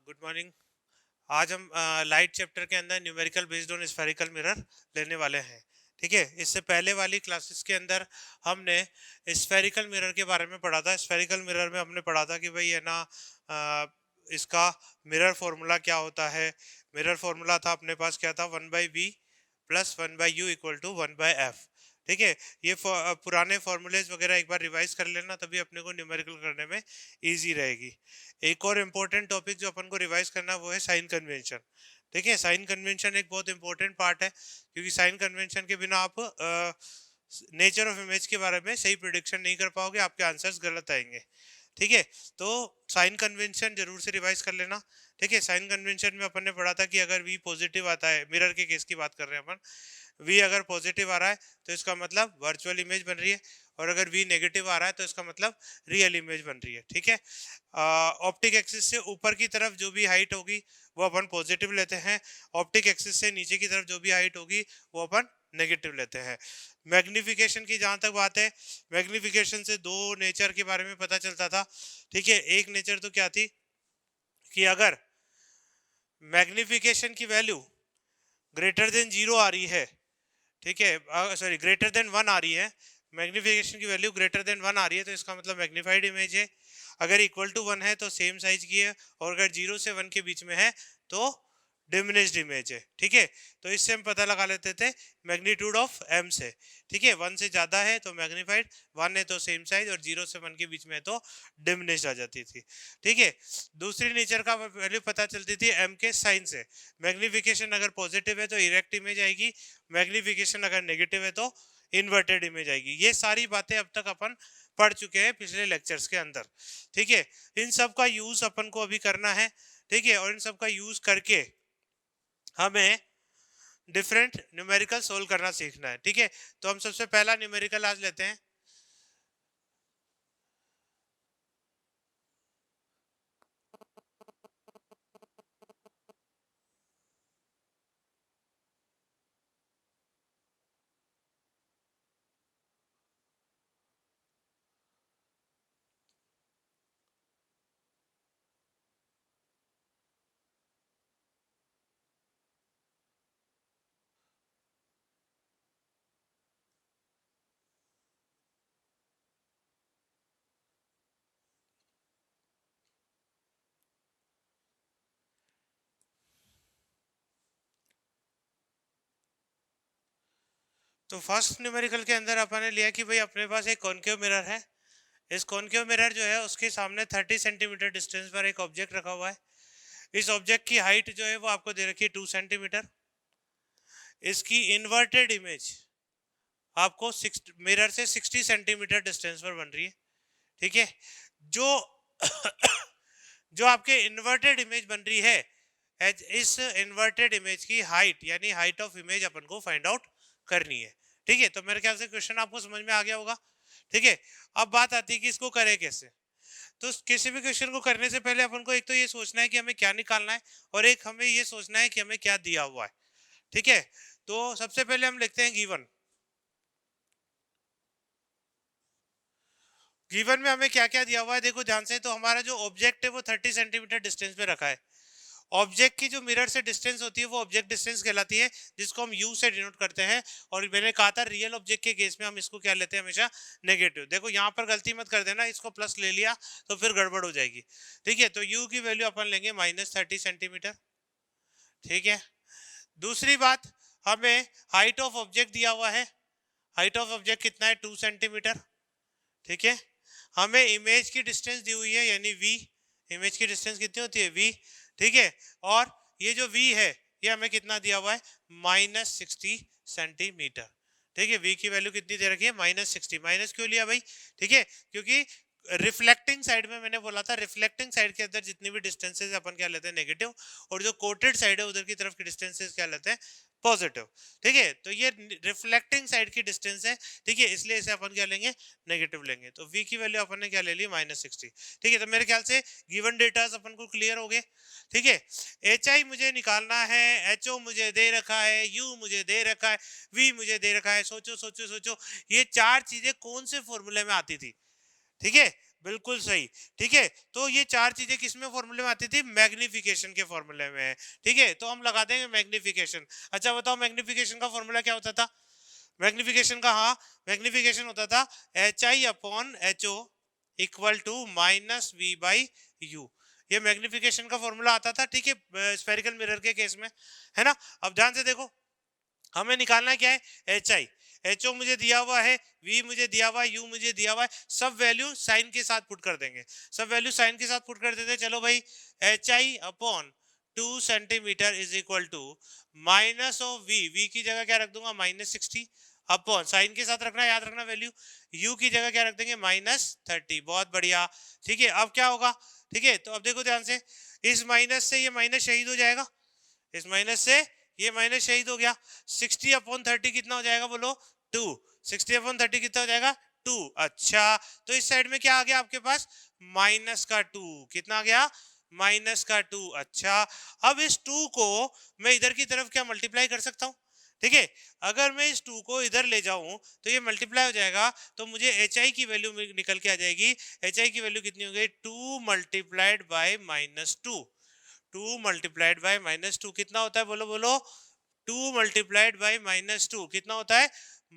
Good morning. आज हम light chapter के अंदर numerical based on spherical mirror लेने वाले हैं। ठीक है, इससे पहले वाली क्लासेस के अंदर हमने स्फेरिकल मिरर के बारे में पढ़ा था। स्फेरिकल मिरर में हमने पढ़ा था कि भाई है ना, इसका मिरर फॉर्मूला क्या होता है। मिरर फॉर्मूला था अपने पास, क्या था, 1/v plus 1/u equal to 1/f। ठीक है, ये पुराने फॉर्मूलेज वगैरह एक बार रिवाइज कर लेना, तभी अपने को न्यूमेरिकल करने में इजी रहेगी। एक और इम्पोर्टेंट टॉपिक जो अपन को रिवाइज करना है वो है साइन कन्वेंशन। ठीक है, साइन कन्वेंशन एक बहुत इंपॉर्टेंट पार्ट है, क्योंकि साइन कन्वेंशन के बिना आप नेचर ऑफ इमेज के बारे में सही प्रिडिक्शन नहीं कर पाओगे, आपके आंसर्स गलत आएंगे। ठीक है, तो साइन कन्वेंशन जरूर से रिवाइज कर लेना। ठीक है, साइन कन्वेंशन में अपन ने पढ़ा था कि अगर वी पॉजिटिव आता है, मिरर के केस की बात कर रहे हैं अपन, वी अगर पॉजिटिव आ रहा है तो इसका मतलब वर्चुअल इमेज बन रही है, और अगर वी नेगेटिव आ रहा है तो इसका मतलब रियल इमेज बन रही है। ठीक है, ऑप्टिक एक्सिस से ऊपर की तरफ जो भी हाइट होगी वो अपन पॉजिटिव लेते हैं, ऑप्टिक एक्सिस से नीचे की तरफ जो भी हाइट होगी वो अपन नेगेटिव लेते हैं। मैग्निफिकेशन की जहां तक बात है, मैग्निफिकेशन से दो नेचर के बारे में पता चलता था। ठीक है, एक नेचर तो क्या थी कि अगर मैग्निफिकेशन की वैल्यू ग्रेटर देन 0 आ रही है, ठीक है, सॉरी ग्रेटर देन 1 आ रही है, मैग्निफिकेशन की वैल्यू ग्रेटर देन 1 आ रही है तो इसका मतलब मैग्नीफाइड इमेज है। अगर इक्वल टू 1 है तो सेम साइज की है, और अगर 0 से 1 के बीच में है तो डिमिनिश्ड इमेज है। ठीक है, तो इससे हम पता लगा लेते थे मैग्नीट्यूड ऑफ एम से। ठीक है, 1 से ज्यादा है तो मैग्नीफाइड, 1 है तो सेम साइज, और 0 से 1 के बीच में तो डिमिनिश्ड आ जाती थी। ठीक है, दूसरी नेचर का वैल्यू पता चलती थी एम के साइन से। मैग्निफिकेशन अगर पॉजिटिव है तो इरेक्ट इमेज आएगी, मैग्निफिकेशन अगर नेगेटिव है तो इन्वर्टेड इमेज आएगी। ये सारी बातें अब तक अपन पढ़ चुके हैं पिछले लेक्चर्स के अंदर। ठीक है, इन सब का यूज अपन को अभी करना है। ठीक है, और इन सब का यूज करके हमें डिफरेंट न्यूमेरिकल सोल्व करना सीखना है। ठीक है, तो हम सबसे पहला न्यूमेरिकल आज लेते हैं। तो फर्स्ट न्यूमेरिकल के अंदर अपन ने लिया कि भाई अपने पास एक कॉनकेव मिरर है। इस कॉनकेव मिरर जो है उसके सामने 30 सेंटीमीटर डिस्टेंस पर एक ऑब्जेक्ट रखा हुआ है। इस ऑब्जेक्ट की हाइट जो है वो आपको दे रखी है 2 सेंटीमीटर। इसकी इन्वर्टेड इमेज आपको मिरर से 60 सेंटीमीटर डिस्टेंस पर बन रही है। ठीक है, जो जो आपके इन्वर्टेड इमेज बन रही है, इस इन्वर्टेड इमेज की हाइट यानी हाइट ऑफ इमेज अपन को फाइंड आउट करनी है। ठीक है, तो मेरे ख्याल से क्वेश्चन आपको समझ में आ गया होगा। ठीक है, अब बात आती है कि इसको करें कैसे। तो किसी भी क्वेश्चन को करने से पहले अपन को एक तो ये सोचना है कि हमें क्या निकालना है, और एक हमें ये सोचना है कि हमें क्या दिया हुआ है। ठीक है, तो सबसे पहले हम लिखते हैं गिवन। गिवन में हमें क्या क्या दिया हुआ है देखो ध्यान से। तो हमारा जो ऑब्जेक्ट है वो 30 सेंटीमीटर डिस्टेंस पे रखा है। ऑब्जेक्ट की जो मिरर से डिस्टेंस होती है वो ऑब्जेक्ट डिस्टेंस कहलाती है, जिसको हम यू से डिनोट करते हैं। और मैंने कहा था रियल ऑब्जेक्ट के केस में हम इसको क्या लेते हैं, हमेशा नेगेटिव। देखो यहाँ पर गलती मत कर देना, इसको प्लस ले लिया तो फिर गड़बड़ हो जाएगी। ठीक है, तो यू की वैल्यू अपन लेंगे -30 सेंटीमीटर। ठीक है, दूसरी बात, हमें हाइट ऑफ ऑब्जेक्ट दिया हुआ है। हाइट ऑफ ऑब्जेक्ट कितना है, 2 सेंटीमीटर। ठीक है, हमें इमेज की डिस्टेंस दी हुई है यानी v। इमेज की डिस्टेंस कितनी होती है, v। ठीक है, और ये जो v है ये हमें कितना दिया हुआ है, -60 सेंटीमीटर। ठीक है, v की वैल्यू कितनी दे रखी है, -60। माइनस क्यों लिया भाई, ठीक है, क्योंकि रिफ्लेक्टिंग साइड में मैंने बोला था, रिफ्लेक्टिंग साइड के अंदर जितनी भी डिस्टेंसेस अपन क्या लेते हैं, नेगेटिव, और जो कोटेड साइड है उधर की तरफ की डिस्टेंसेस क्या लेते हैं, पॉजिटिव। ठीक है, तो ये रिफ्लेक्टिंग साइड की डिस्टेंस है। ठीक है, इसलिए इसे अपन क्या लेंगे, नेगेटिव लेंगे। तो v की वैल्यू अपन ने क्या ले ली, -60। ठीक है, तो मेरे ख्याल से गिवन डेटास अपन को क्लियर हो गए। ठीक है, hi मुझे निकालना है, ho मुझे दे रखा है, u मुझे दे रखा है, v मुझे दे रखा है। सोचो सोचो सोचो, ये चार चीजें कौन से फॉर्मूले में आती थी। ठीक है, बिल्कुल सही। ठीक है, तो ये चार चीजें किस में फॉर्मूले में आती थी? मैग्निफिकेशन के फॉर्मूले में। ठीक है, तो हम लगा देंगे मैग्निफिकेशन। अच्छा बताओ मैग्निफिकेशन का फॉर्मूला क्या होता था? मैग्निफिकेशन का, हाँ, मैग्निफिकेशन होता था H I upon H O equal to minus V by U. ये मैग्निफिकेशन का फॉर्मूला आता था, ठीक है, स्फेरिकल मिरर के केस में, है ना। अब ध्यान से देखो, हमें निकालना क्या है? H I. एच ओ मुझे दिया हुआ है, वी मुझे दिया हुआ है, यू मुझे दिया हुआ है, सब वैल्यू साइन के साथ पुट कर देंगे। सब वैल्यू साइन के साथ पुट कर देते हैं। चलो भाई, H I upon 2 centimetre is equal to minus of V, V की जगह क्या रख दूंगा? -60, अपॉन साइन के साथ रखना, याद रखना वैल्यू, यू की जगह क्या रख देंगे? -30। बहुत बढ़िया। ठीक है, अब क्या होगा? ठीक है, तो अब देखो ध्यान से, इस माइनस से ये माइनस शहीद हो जाएगा, इस माइनस से ये माइनस शहीद हो गया। 60/30 कितना हो जाएगा बोलो? 2। 60/30 कितना हो जाएगा? 2। अच्छा, तो इस साइड में क्या आ गया आपके पास? -2। कितना आ गया? -2। अच्छा, अब इस 2 को मैं इधर की तरफ क्या मल्टीप्लाई कर सकता हूँ? ठीक है, अगर मैं इस 2 को इधर ले जाऊं तो ये मल्टीप्लाई हो जाएगा, तो मुझे एच आई की वैल्यू निकल के आ जाएगी। एच आई की वैल्यू कितनी हो गई? 2 मल्टीप्लाइड बाय -2। 2 मल्टीप्लाइड बाय -2 कितना होता है? बोलो बोलो। 2 मल्टीप्लाइड बाय -2 कितना होता है?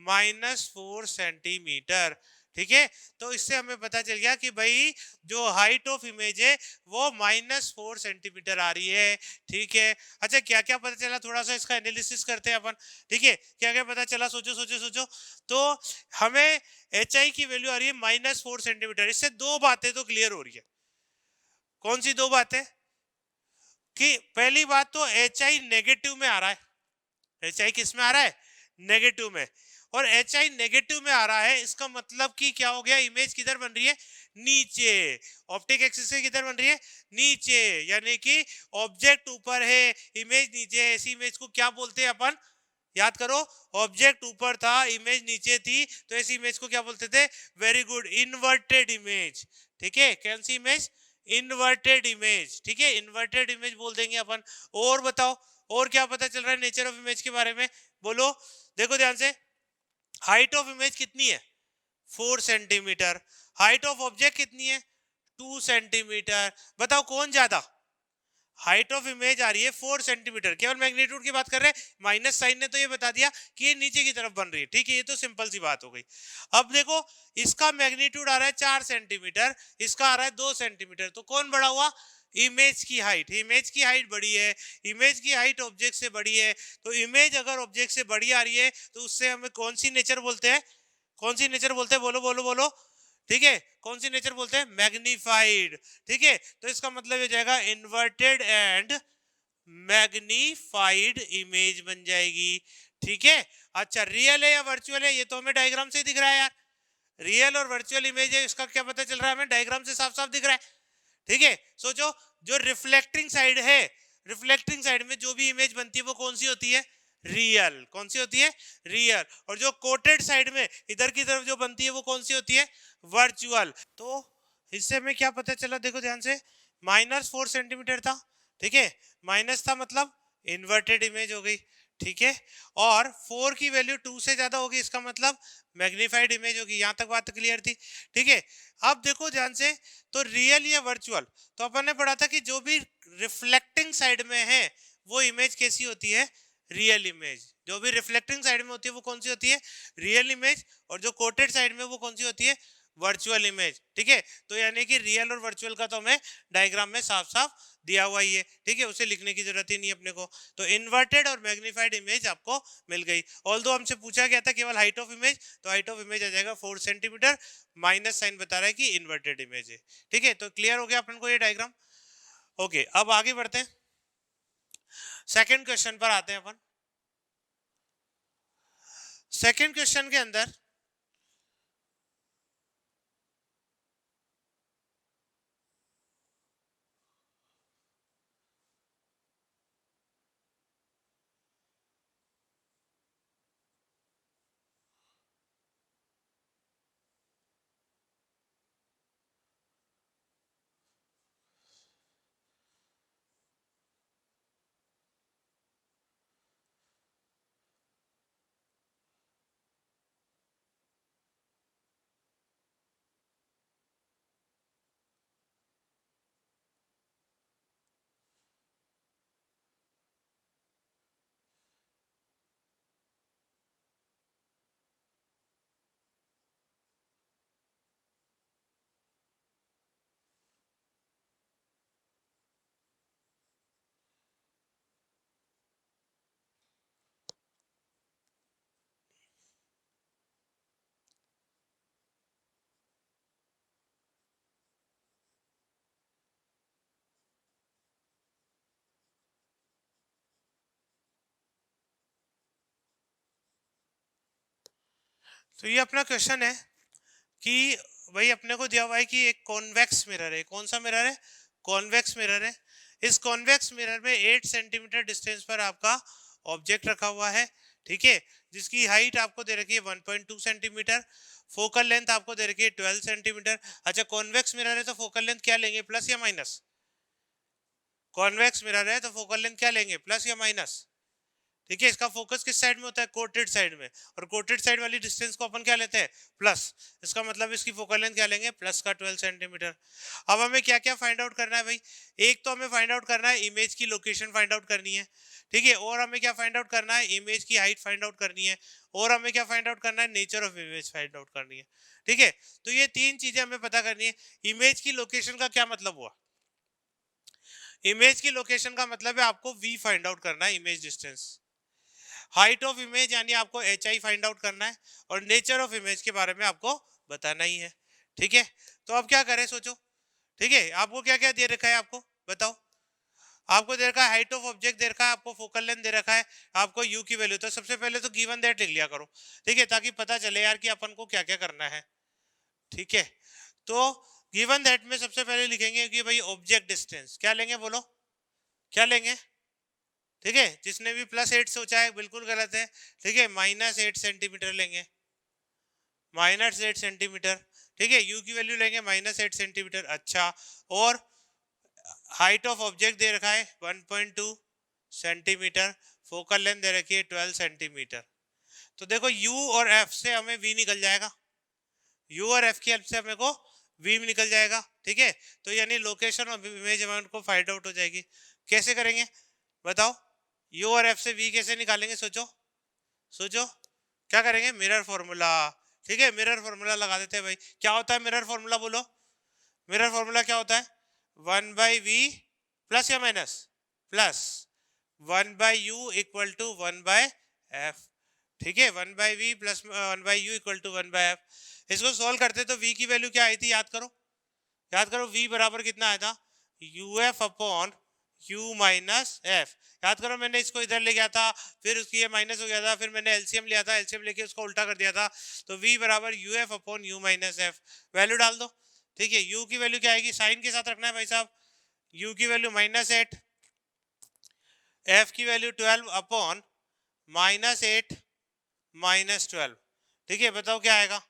-4 सेंटीमीटर। ठीक है, तो इससे हमें पता चल गया कि भाई जो हाइट ऑफ इमेज है वो -4 सेंटीमीटर आ रही है। ठीक है, अच्छा क्या क्या पता चला? थोड़ा सा इसका एनालिसिस करते हैं अपन। ठीक है, क्या क्या पता चला? सोचो सोचो सोचो। तो हमें एच आई की वैल्यू आ रही है -4 सेंटीमीटर। इससे दो बातें तो क्लियर हो रही है। कौन सी दो बातें? कि पहली बात तो एच आई नेगेटिव में आ रहा है। एच आई किस में आ रहा है? नेगेटिव में। और एच आई नेगेटिव में आ रहा है, इसका मतलब कि क्या हो गया? इमेज किधर बन रही है? नीचे। ऑप्टिक एक्सिस से किधर बन रही है? नीचे, यानी कि ऑब्जेक्ट ऊपर है, इमेज नीचे है। ऐसी इमेज को क्या बोलते हैं अपन? याद करो, ऑब्जेक्ट ऊपर था, इमेज नीचे थी, तो ऐसी इमेज को क्या बोलते थे? Very good, inverted image. ठीक है, कौन सी इमेज? Inverted image. ठीक है, इन्वर्टेड इमेज बोल देंगे अपन। और बताओ, और क्या पता चल रहा है नेचर ऑफ इमेज के बारे में? बोलो, देखो ध्यान से, हाइट ऑफ इमेज कितनी है? 4 सेंटीमीटर। हाइट ऑफ ऑब्जेक्ट कितनी है? 2 सेंटीमीटर। बताओ कौन ज्यादा? हाइट ऑफ इमेज आ रही है 4 सेंटीमीटर। केवल मैग्नीट्यूड की बात कर रहे हैं, माइनस साइन ने तो ये बता दिया कि ये नीचे की तरफ बन रही है। ठीक है, ये तो सिंपल सी बात हो गई। अब देखो, इसका मैग्नीट्यूड आ रहा है 4 सेंटीमीटर, इसका आ रहा है 2 सेंटीमीटर, तो कौन बड़ा हुआ? इमेज की हाइट। इमेज की हाइट बड़ी है, इमेज की हाइट ऑब्जेक्ट से बड़ी है। तो इमेज अगर ऑब्जेक्ट से बड़ी आ रही है तो उससे हमें कौन सी नेचर बोलते हैं? कौन सी नेचर बोलते हैं? बोलो बोलो बोलो। ठीक है, कौन सी नेचर बोलते हैं? मैग्नीफाइड। ठीक है, तो इसका मतलब हो जाएगा इन्वर्टेड एंड मैग्नीफाइड इमेज बन जाएगी। ठीक है, अच्छा रियल है या वर्चुअल है? ये तो हमें डायग्राम से दिख रहा है यार। रियल और वर्चुअल इमेज है, इसका क्या पता चल रहा है? हमें डायग्राम से साफ साफ दिख रहा है। ठीक है, सोचो, जो रिफ्लेक्टिंग साइड है, रिफ्लेक्टिंग साइड में जो भी इमेज बनती है वो कौन सी होती है? रियल। कौन सी होती है? रियल। और जो कोटेड साइड में इधर की तरफ जो बनती है वो कौन सी होती है? वर्चुअल। तो इससे हमें क्या पता चला? देखो ध्यान से, -4 सेंटीमीटर था। ठीक है, माइनस था मतलब इन्वर्टेड इमेज हो गई। ठीक है, और 4 की वैल्यू 2 से ज्यादा होगी, इसका मतलब मैग्नीफाइड इमेज होगी। यहां तक बात क्लियर थी? ठीक है, अब देखो ध्यान से, तो रियल या वर्चुअल, तो अपन ने पढ़ा था कि जो भी रिफ्लेक्टिंग साइड में है वो इमेज कैसी होती है? Real image. जो भी रिफ्लेक्टिंग साइड में होती है वो कौन सी होती है? Real image. और जो कोटेड साइड में वो कौन सी होती है? Virtual image. ठीक है, तो यानी कि रियल और वर्चुअल का तो हमें डायग्राम में साफ साफ दिया हुआ ही है। ठीक है, उसे लिखने की जरूरत ही नहीं अपने को। तो इन्वर्टेड और मैग्नीफाइड इमेज आपको मिल गई। ऑल्दो हमसे पूछा गया था केवल हाइट ऑफ इमेज, तो हाइट ऑफ इमेज आ जाएगा 4 सेंटीमीटर, माइनस साइन बता रहा है कि इन्वर्टेड इमेज है। ठीक है, तो क्लियर हो गया अपन को ये डायग्राम। ओके, अब आगे बढ़ते हैं, सेकेंड क्वेश्चन पर आते हैं अपन। सेकेंड क्वेश्चन के अंदर तो ये अपना क्वेश्चन है कि भाई अपने को दिया हुआ है कि एक कॉन्वेक्स मिरर है। कौन सा मिरर है? कॉन्वेक्स मिरर है। इस कॉन्वेक्स मिरर में 8 सेंटीमीटर डिस्टेंस पर आपका ऑब्जेक्ट रखा हुआ है, ठीक है, जिसकी हाइट आपको दे रखी है 1.2 सेंटीमीटर, फोकल लेंथ आपको दे रखी है 12 सेंटीमीटर। अच्छा, कॉन्वेक्स मिरर है तो फोकल लेंथ क्या लेंगे, प्लस या माइनस? कॉन्वेक्स मिरर है तो फोकल लेंथ क्या लेंगे, प्लस या माइनस? ठीक है, इसका फोकस किस साइड में होता है, कोटेड साइड में, और कोटेड साइड वाली डिस्टेंस को अपन क्या लेते हैं, प्लस। इसका मतलब इसकी फोकल लेंथ क्या लेंगे, प्लस का 12 सेंटीमीटर। अब हमें क्या क्या फाइंड आउट करना है भाई? एक तो हमें फाइंड आउट करना है इमेज की लोकेशन फाइंड आउट करनी है, ठीक है, और हमें क्या फाइंड आउट करना है, इमेज की हाइट फाइंड आउट करनी है, और हमें क्या फाइंड आउट करना है, nature of image find out करनी है, ठीक है। तो ये तीन चीजें हमें पता करनी है। इमेज की लोकेशन का क्या मतलब हुआ? इमेज की लोकेशन का मतलब है आपको वी फाइंड आउट करना है, image distance. Height of image यानी आपको एच आई फाइंड आउट करना है, और नेचर ऑफ इमेज के बारे में आपको बताना ही है, ठीक है। तो अब क्या करें, सोचो, ठीक है, आपको क्या क्या दे रखा है, आपको बताओ। आपको दे रखा है हाइट ऑफ ऑब्जेक्ट दे रखा है, आपको फोकल लेंथ दे रखा है, आपको यू की वैल्यू। तो सबसे पहले तो गिवन दैट लिख लिया करो, ठीक है, ताकि पता चले यार कि अपन को क्या क्या करना है, ठीक है। तो गिवन दैट में सबसे पहले लिखेंगे कि भाई ऑब्जेक्ट डिस्टेंस क्या लेंगे, बोलो क्या लेंगे, ठीक है। जिसने भी +8 सोचा है बिल्कुल गलत है, ठीक है, -8 सेंटीमीटर लेंगे, -8 सेंटीमीटर, ठीक है। यू की वैल्यू लेंगे -8 सेंटीमीटर। अच्छा, और हाइट ऑफ ऑब्जेक्ट दे रखा है 1.2 सेंटीमीटर, फोकल लेंथ दे रखी है 12 सेंटीमीटर। तो देखो यू और एफ से हमें वी निकल जाएगा, यू और एफ की हेल्प से हमें को वी निकल जाएगा, ठीक है। तो यानी लोकेशन और इमेज अमाउंट को फाइंड आउट हो जाएगी। कैसे करेंगे बताओ? यू और एफ से वी कैसे निकालेंगे, सोचो सोचो। क्या करेंगे, मिरर फॉर्मूला, ठीक है, मिरर फॉर्मूला लगा देते हैं भाई। क्या होता है मिरर फॉर्मूला, बोलो। मिरर फॉर्मूला क्या होता है, 1/v प्लस या minus, plus 1/u equal to 1/f, ठीक है। 1/v plus 1/u equal to 1/f। इसको सॉल्व करते तो v की वैल्यू क्या आई थी, याद करो, याद करो, v बराबर कितना आया था, uf upon u minus F. याद करो, मैंने इसको इधर ले गया था, फिर उसकी ये माइनस हो गया था, फिर मैंने एलसीएम लिया था, एलसीएम लेके उसको उल्टा कर दिया था। तो v बराबर uf upon u minus F, value डाल दो, ठीक है। u की वैल्यू क्या आएगी, साइन के साथ रखना है भाई साहब। u की वैल्यू -8, f की वैल्यू 12 अपॉन -8 -12, ठीक है। बताओ क्या आएगा,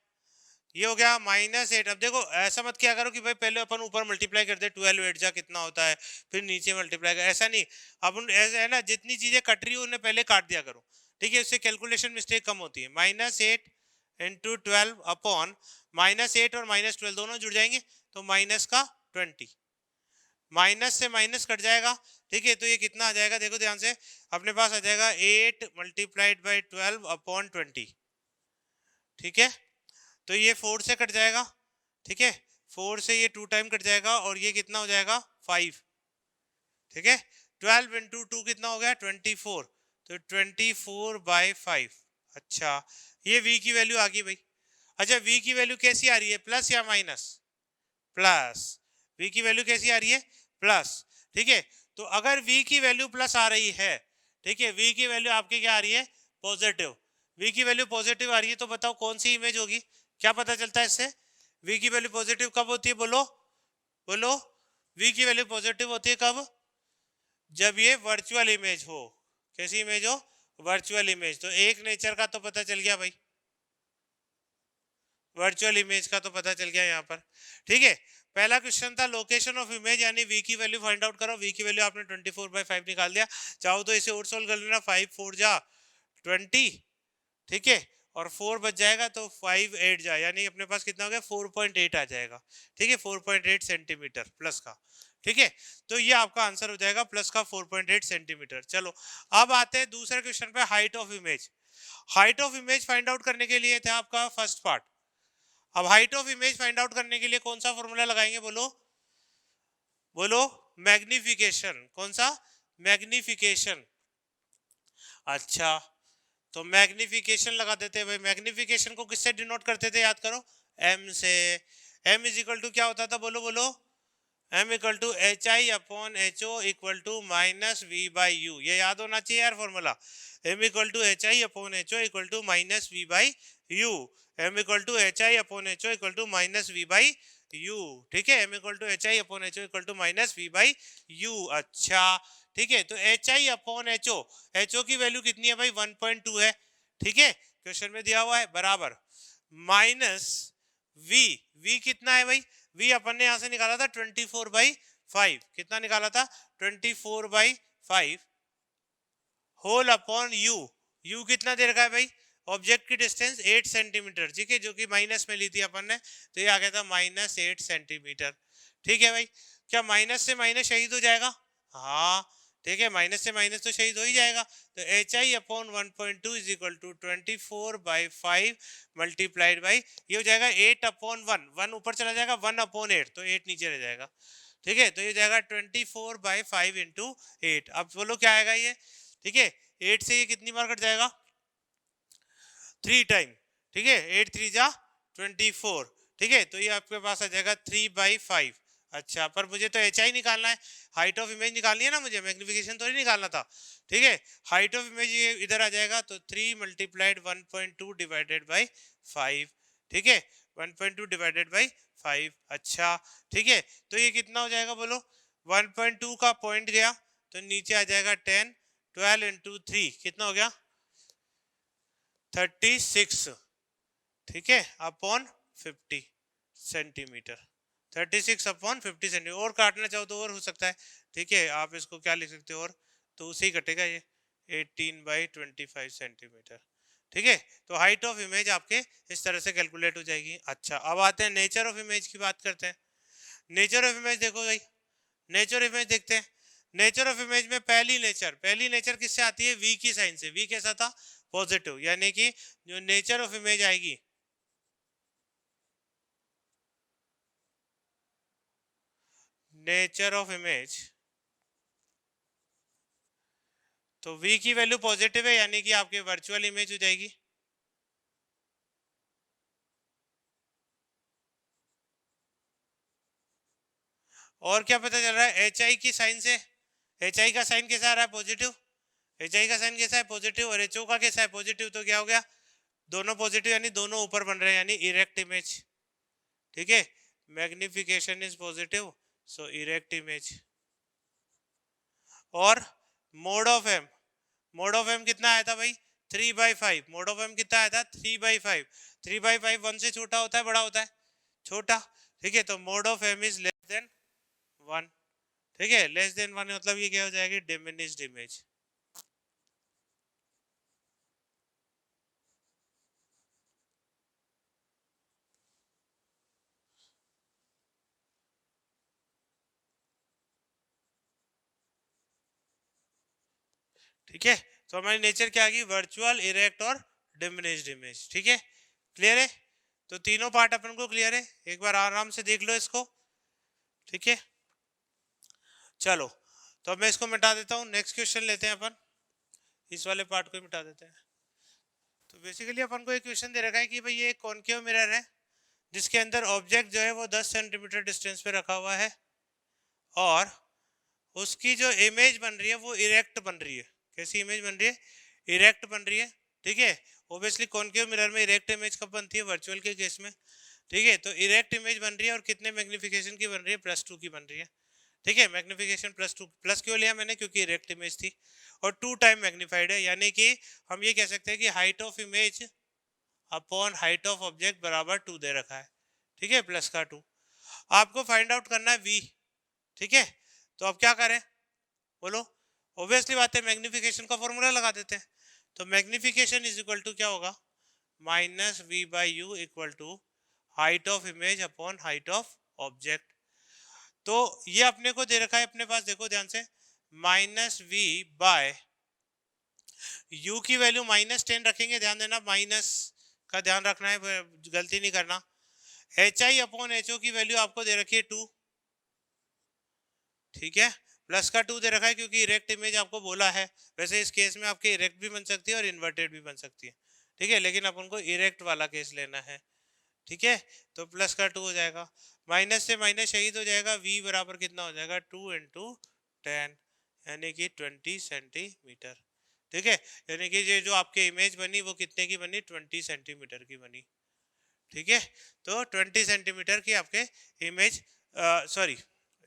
ये हो गया -8। अब देखो ऐसा मत क्या करो कि भाई पहले अपन ऊपर मल्टीप्लाई कर दे, 12 8 जा कितना होता है, फिर नीचे मल्टीप्लाई कर, ऐसा नहीं। अपन ऐसा है ना, जितनी चीजें कट रही है उन्हें पहले काट दिया करो, ठीक है, उससे कैलकुलेशन मिस्टेक कम होती है। -8 इंटू 12 अपॉन -8 और -12 दोनों जुड़ जाएंगे तो माइनस का 20, माइनस से माइनस कट जाएगा, ठीक है। तो ये कितना आ जाएगा, देखो ध्यान से, अपने पास आ जाएगा 8 मल्टीप्लाइड बाई 12 अपॉन 20, ठीक है। तो ये 4 से कट जाएगा, ठीक है, 4 से ये 2 टाइम कट जाएगा, और ये कितना हो जाएगा 5, ठीक है। 12 इंटू 2 कितना हो गया 24, तो 24/5। अच्छा, ये v की वैल्यू आ गई भाई। अच्छा, v की वैल्यू कैसी आ रही है, प्लस या माइनस, प्लस। v की वैल्यू कैसी आ रही है, प्लस, ठीक है। तो अगर v की वैल्यू प्लस आ रही है, ठीक है, v की वैल्यू आपके क्या आ रही है, पॉजिटिव, v की वैल्यू पॉजिटिव आ रही है, तो बताओ कौन सी इमेज होगी, क्या पता चलता है इससे, v की वैल्यू पॉजिटिव कब होती है, बोलो बोलो। v की वैल्यू पॉजिटिव होती है कब, जब ये वर्चुअल इमेज हो। कैसी इमेज हो, वर्चुअल इमेज। तो एक नेचर का तो पता चल गया भाई, वर्चुअल इमेज का तो पता चल गया यहाँ पर, ठीक है। पहला क्वेश्चन था लोकेशन ऑफ इमेज यानी v की वैल्यू फाइंड आउट करो। v की वैल्यू आपने 24/5 निकाल दिया, चाहो तो इसे और सोल्व कर लेना, 5 4 जा 20, ठीक है, और 4 बच जाएगा तो 5 8 जा, यानी अपने पास कितना हो गया 4.8 आ जाएगा, ठीक है, 4.8 सेंटीमीटर प्लस का, ठीक है। तो ये आपका आंसर हो जाएगा, प्लस का 4.8 सेंटीमीटर। चलो अब आते हैं दूसरे क्वेश्चन पे, height of image. Height of image find out करने के लिए था आपका फर्स्ट पार्ट। अब height of image find out करने के लिए कौन सा फॉर्मूला लगाएंगे, बोलो बोलो, मैग्निफिकेशन। कौन सा, मैग्निफिकेशन। अच्छा, तो मैग्निफिकेशन लगा देते हैं भाई। मैग्निफिकेशन को किससे डिनोट करते थे, याद करो, एम से। एम इज इक्वल टू क्या होता था, बोलो बोलो, M equal to H I upon H O equal to -v/u। ये याद होना चाहिए यार formula, M equal to H I upon H O equal to -v/u। m equal to H I upon H O equal to minus V by U, ठीक है, m equal to H I upon H O equal to minus V by U. अच्छा ठीक है, तो H I upon H O की value कितनी है भाई 1.2 है, ठीक है, क्वेश्चन में दिया हुआ है, बराबर माइनस वी, वी कितना है भाई, वी अपन ने यहां से निकाला था 24/5, कितना निकाला था 24/5 होल अपॉन यू, यू कितना दे रखा है भाई, ऑब्जेक्ट की डिस्टेंस 8 सेंटीमीटर, ठीक है, जो कि माइनस में ली थी अपन ने, तो ये आ गया था -8 सेंटीमीटर, ठीक है भाई, क्या माइनस से माइनस शहीद हो जाएगा, हाँ ठीक है, माइनस से माइनस तो शहीद हो ही जाएगा, तो H I upon 1.2 is equal to 24/5 multiplied by, ये हो जाएगा 8/1, 1 ऊपर चला जाएगा, 1/8, तो 8 नीचे रह जाएगा, ठीक है, तो ये जाएगा 24/5 इंटू 8, अब बोलो क्या आएगा ये, ठीक है, 8 से ये कितनी बार कट जाएगा 3 टाइम, ठीक है, 8 3 जा 24, ठीक है, तो ये आपके पास आ जाएगा 3/5। अच्छा, पर मुझे तो एच आई निकालना है, हाइट ऑफ इमेज निकालनी है ना मुझे, मैग्निफिकेशन तो नहीं निकालना था, ठीक है, हाइट ऑफ इमेज ये इधर आ जाएगा, तो 3 मल्टीप्लाइड 1.2 डिवाइडेड बाई 5, ठीक है, 1.2 डिवाइडेड बाई 5, अच्छा ठीक है, तो ये कितना हो जाएगा बोलो, 1.2 का पॉइंट गया तो नीचे आ जाएगा 10, 12 इंटू 3 कितना हो गया 36, ठीक है, अपॉन 50 सेंटीमीटर, 36/50 सेंटीमीटर, और काटना चाहो तो और हो सकता है, ठीक है, आप इसको क्या लिख सकते हो, और तो उसे ही कटेगा ये 18/25 सेंटीमीटर, ठीक है, तो हाइट ऑफ इमेज आपके इस तरह से कैलकुलेट हो जाएगी। अच्छा, अब आते हैं नेचर ऑफ इमेज की बात करते हैं, नेचर ऑफ इमेज देखो भाई, नेचर इमेज देखते हैं, नेचर ऑफ इमेज में पहली नेचर किससे आती है, वी की साइन से, वी कैसा था पॉजिटिव, यानी कि जो नेचर ऑफ इमेज आएगी, नेचर ऑफ इमेज, तो v की वैल्यू पॉजिटिव है, यानी कि आपकी वर्चुअल इमेज हो जाएगी, और क्या पता चल रहा है एच आई की साइन से, एच आई का साइन कैसा आ रहा है पॉजिटिव, एच आई का साइन कैसा है पॉजिटिव, और एच ओ का कैसा है पॉजिटिव, तो क्या हो गया दोनों पॉजिटिव, यानी दोनों ऊपर बन रहे हैं, यानी इरेक्ट इमेज, ठीक है, magnification is positive, so erect image, और mode of M, mode of M कितना आया था भाई 3/5, मोड ऑफ एम कितना आया था 3/5, 3/5 1 से छोटा होता है बड़ा होता है छोटा, ठीक है, तो mod of M is less than 1, ठीक है, लेस देन 1 मतलब ये क्या हो जाएगी डिमिनिश्ड इमेज, ठीक है, तो हमारी नेचर क्या आ गई वर्चुअल इरेक्ट और डिमिनिश्ड इमेज, ठीक है, क्लियर है, तो तीनों पार्ट अपन को क्लियर है, एक बार आराम से देख लो इसको, ठीक है, चलो, तो अब मैं इसको मिटा देता हूँ, नेक्स्ट क्वेश्चन लेते हैं अपन, इस वाले पार्ट को मिटा देते हैं, तो बेसिकली अपन को एक क्वेश्चन दे रखा है कि भाई ये एक कॉनकेव मिरर है जिसके अंदर ऑब्जेक्ट जो है वो 10 सेंटीमीटर डिस्टेंस पे रखा हुआ है, और उसकी जो इमेज बन रही है वो इरेक्ट बन रही है, कैसी इमेज बन रही है इरेक्ट बन रही है, ठीक है, ओबियसली कॉनकेव मिरर में इरेक्ट इमेज कब बनती है वर्चुअल के केस में, ठीक है, तो इरेक्ट इमेज बन रही है और कितने मैग्निफिकेशन की बन रही है +2 की बन रही है, ठीक है, मैग्निफिकेशन +2, प्लस क्यों लिया मैंने क्योंकि इरेक्ट इमेज थी, और 2 टाइम मैग्नीफाइड है, यानी कि हम ये कह सकते हैं कि height of image upon height of object बराबर 2 दे रखा है, ठीक है, प्लस का 2, आपको फाइंड आउट करना है v, ठीक है, तो अब क्या करें बोलो, ऑब्वियसली बात है मैग्निफिकेशन का फॉर्मूला लगा देते हैं, तो मैग्निफिकेशन इज इक्वल टू क्या होगा -v/u equal to height of image upon height of object, तो ये अपने को दे रखा है अपने पास, देखो ध्यान से -v/u की वैल्यू -10 रखेंगे, ध्यान देना माइनस का ध्यान रखना है, गलती नहीं करना, H I upon H O की वैल्यू आपको दे रखी है 2, ठीक है, प्लस का 2 दे रखा है क्योंकि इरेक्ट इमेज आपको बोला है, वैसे इस केस में आपके इरेक्ट भी बन सकती है और इन्वर्टेड भी बन सकती है, ठीक है, लेकिन अपन को इरेक्ट वाला केस लेना है, ठीक है, तो प्लस का 2 हो जाएगा, माइनस से माइनस शहीद हो जाएगा, v बराबर कितना हो जाएगा 2 इंटू 10, यानी कि 20 सेंटीमीटर, ठीक है, यानी कि ये जो आपकी इमेज बनी वो कितने की बनी 20 सेंटीमीटर की बनी, ठीक है, तो 20 सेंटीमीटर की आपके इमेज, सॉरी,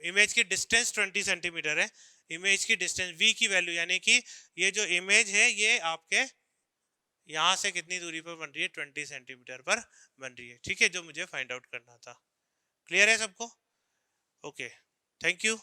इमेज की डिस्टेंस 20 सेंटीमीटर है, इमेज की डिस्टेंस v की वैल्यू, यानी कि ये जो इमेज है ये आपके यहाँ से कितनी दूरी पर बन रही है, 20 सेंटीमीटर पर बन रही है, ठीक है, जो मुझे फाइंड आउट करना था। क्लियर है सबको? Okay, thank you.